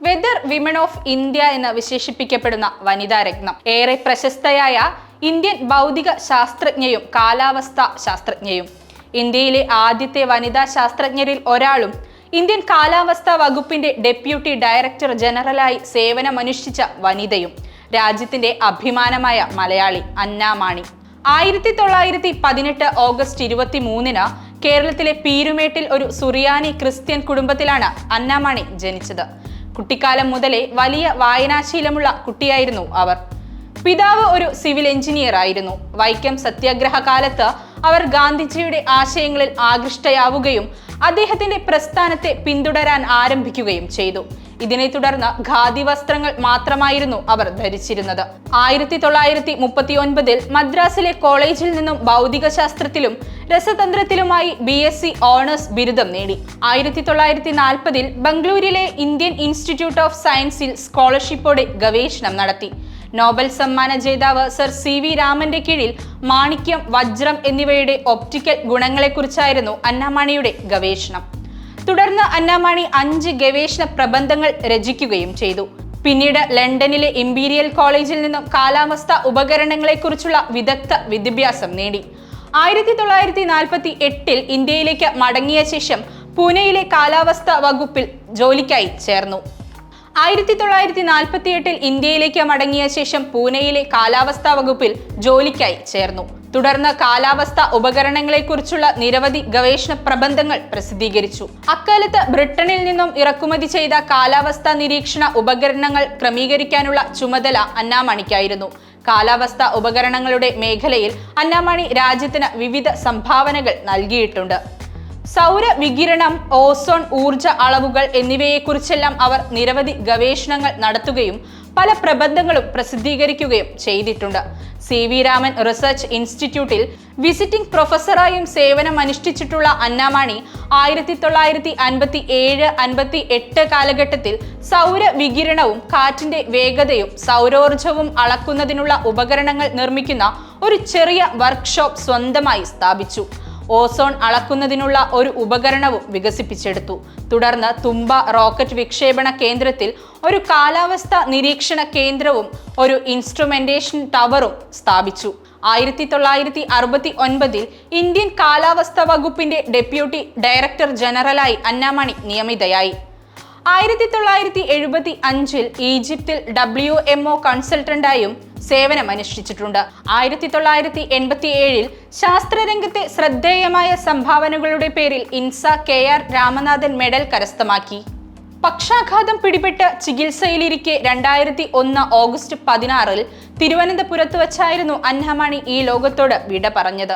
Whether women of India എന്ന് വിശേഷിപ്പിക്കപ്പെടുന്ന വനിതാ രത്നം. ഏറെ പ്രശസ്തയായ ഇന്ത്യൻ ഭൗതിക ശാസ്ത്രജ്ഞയും കാലാവസ്ഥാ ശാസ്ത്രജ്ഞയും, ഇന്ത്യയിലെ ആദ്യത്തെ വനിതാ ശാസ്ത്രജ്ഞരിൽ ഒരാളും ഇന്ത്യൻ കാലാവസ്ഥാ വകുപ്പിന്റെ ഡെപ്യൂട്ടി ഡയറക്ടർ ജനറലായി സേവനമനുഷ്ഠിച്ച വനിതയും, രാജ്യത്തിന്റെ അഭിമാനമായ മലയാളി അന്ന മാണി. 1918 ഓഗസ്റ്റ് 23 കേരളത്തിലെ പീരുമേട്ടിൽ ഒരു സുറിയാനി ക്രിസ്ത്യൻ കുടുംബത്തിലാണ് അന്ന മാണി ജനിച്ചത്. കുട്ടിക്കാലം മുതലേ വലിയ വായനാശീലമുള്ള കുട്ടിയായിരുന്നു അവർ. പിതാവ് ഒരു സിവിൽ എഞ്ചിനീയർ ആയിരുന്നു. വൈക്കം സത്യാഗ്രഹ കാലത്ത് അവർ ഗാന്ധിജിയുടെ ആശയങ്ങളിൽ ആകൃഷ്ടയാവുകയും അദ്ദേഹത്തിന്റെ പ്രസ്ഥാനത്തെ പിന്തുടരാൻ ആരംഭിക്കുകയും ചെയ്തു. ഇതിനെ തുടർന്ന് ഖാദി വസ്ത്രങ്ങൾ മാത്രമായിരുന്നു അവർ ധരിച്ചിരുന്നത്. 1939 മദ്രാസിലെ കോളേജിൽ നിന്നും ഭൗതികശാസ്ത്രത്തിലും രസതന്ത്രത്തിലുമായി BSc ഓണേഴ്സ് ബിരുദം നേടി. 1940 ബംഗളൂരിലെ ഇന്ത്യൻ ഇൻസ്റ്റിറ്റ്യൂട്ട് ഓഫ് സയൻസിൽ സ്കോളർഷിപ്പോടെ ഗവേഷണം നടത്തി. നോബൽ സമ്മാന ജേതാവ് സർ CV രാമന്റെ കീഴിൽ മാണിക്യം, വജ്രം എന്നിവയുടെ ഒപ്റ്റിക്കൽ ഗുണങ്ങളെക്കുറിച്ചായിരുന്നു അന്ന മാണിയുടെ ഗവേഷണം. തുടർന്ന് അന്ന മാണി 5 ഗവേഷണ പ്രബന്ധങ്ങൾ രചിക്കുകയും ചെയ്തു. പിന്നീട് ലണ്ടനിലെ ഇംപീരിയൽ കോളേജിൽ നിന്നും കാലാവസ്ഥാ ഉപകരണങ്ങളെക്കുറിച്ചുള്ള വിദഗ്ധ വിദ്യാഭ്യാസം നേടി. 1948 ഇന്ത്യയിലേക്ക് മടങ്ങിയ ശേഷം പൂനെയിലെ കാലാവസ്ഥാ വകുപ്പിൽ ജോലിക്കായി ചേർന്നു. 1948 ഇന്ത്യയിലേക്ക് മടങ്ങിയ ശേഷം പൂനെയിലെ കാലാവസ്ഥാ വകുപ്പിൽ ജോലിക്കായി ചേർന്നു. തുടർന്ന് കാലാവസ്ഥാ ഉപകരണങ്ങളെക്കുറിച്ചുള്ള നിരവധി ഗവേഷണ പ്രബന്ധങ്ങൾ പ്രസിദ്ധീകരിച്ചു. അക്കാലത്ത് ബ്രിട്ടനിൽ നിന്നും ഇറക്കുമതി ചെയ്ത കാലാവസ്ഥാ നിരീക്ഷണ ഉപകരണങ്ങൾ ക്രമീകരിക്കാനുള്ള ചുമതല അന്ന മാണിക്കായിരുന്നു. കാലാവസ്ഥാ ഉപകരണങ്ങളുടെ മേഖലയിൽ അന്ന മാണി രാജ്യത്തിന് വിവിധ സംഭാവനകൾ നൽകിയിട്ടുണ്ട്. സൗരവികിരണം, ഓസോൺ, ഊർജ അളവുകൾ എന്നിവയെക്കുറിച്ചെല്ലാം അവർ നിരവധി ഗവേഷണങ്ങൾ നടത്തുകയും പല പ്രബന്ധങ്ങളും പ്രസിദ്ധീകരിക്കുകയും ചെയ്തിട്ടുണ്ട്. CV രാമൻ റിസർച്ച് ഇൻസ്റ്റിറ്റ്യൂട്ടിൽ വിസിറ്റിംഗ് പ്രൊഫസറായും സേവനമനുഷ്ഠിച്ചിട്ടുള്ള അന്ന മാണി 1957-58 കാലഘട്ടത്തിൽ സൗരവികിരണവും കാറ്റിന്റെ വേഗതയും സൗരോർജവും അളക്കുന്നതിനുള്ള ഉപകരണങ്ങൾ നിർമ്മിക്കുന്ന ഒരു ചെറിയ വർക്ക്ഷോപ്പ് സ്വന്തമായി സ്ഥാപിച്ചു. ഓസോൺ അളക്കുന്നതിനുള്ള ഒരു ഉപകരണവും വികസിപ്പിച്ചെടുത്തു. തുടർന്ന് തുമ്പ റോക്കറ്റ് വിക്ഷേപണ കേന്ദ്രത്തിൽ ഒരു കാലാവസ്ഥാ നിരീക്ഷണ കേന്ദ്രവും ഒരു ഇൻസ്ട്രുമെന്റേഷൻ ടവറും സ്ഥാപിച്ചു. 1969 ഇന്ത്യൻ കാലാവസ്ഥാ വകുപ്പിന്റെ ഡെപ്യൂട്ടി ഡയറക്ടർ ജനറലായി അന്ന മാണി നിയമിതയായി. 1975 ഈജിപ്തിൽ WMO കൺസൾട്ടന്റായും സേവനമനുഷ്ഠിച്ചിട്ടുണ്ട്. 1987 ശാസ്ത്രരംഗത്തെ ശ്രദ്ധേയമായ സംഭാവനകളുടെ പേരിൽ INSA KR രാമനാഥൻ മെഡൽ കരസ്ഥമാക്കി. പക്ഷാഘാതം പിടിപെട്ട് ചികിത്സയിലിരിക്കെ 2001 ഓഗസ്റ്റ് 16 തിരുവനന്തപുരത്ത് വച്ചായിരുന്നു അന്ന മാണി ഈ ലോകത്തോട് വിട പറഞ്ഞത്.